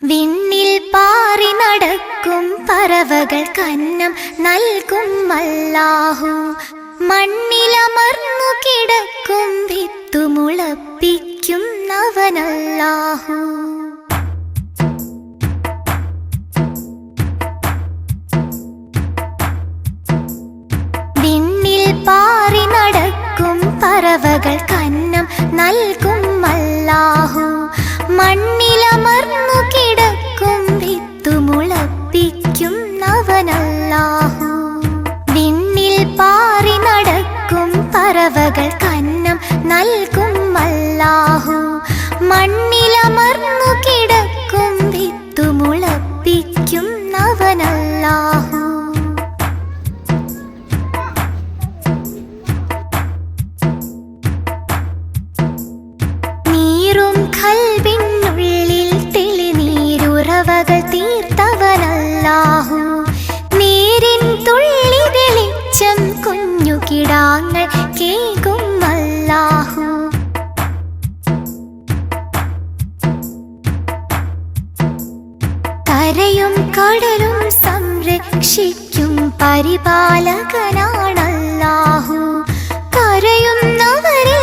വിണ്ണിൽ പാറി നടക്കും പറവകൾക്കന്നം നൽകും അല്ലാഹു. മണ്ണിലമർന്നു കിടക്കും വിത്തുമുളപ്പിക്കുന്നവനല്ലാഹു. വിണ്ണിൽ പാറി നടക്കും പറവകൾക്കന്നം നൽകും അല്ലാഹു. മണ്ണിലമർന്നു കിടക്കും വിത്തുമുളപ്പിക്കുന്നവനല്ലാഹു. വിണ്ണിൽ പാറി നടക്കും പറവകൾക്കന്നം നൽകും അല്ലാഹു. മണ്ണിലമർന്നു കിടക്കും വിത്തുമുളപ്പിക്കുന്നവനല്ലാഹു. നീറും ഖൽബിനുള്ളിൽ തെളിനീരുറവകൾ തീർത്തവനല്ലാഹു. നീരിൻ തുള്ളി വെളിച്ചം കുഞ്ഞു കിടാങ്ങൾ കേകും അല്ലാഹു. കരയും കടലും സംരക്ഷിക്കും പരിപാലകനാണല്ലാഹു. കരയുന്നവരിൽ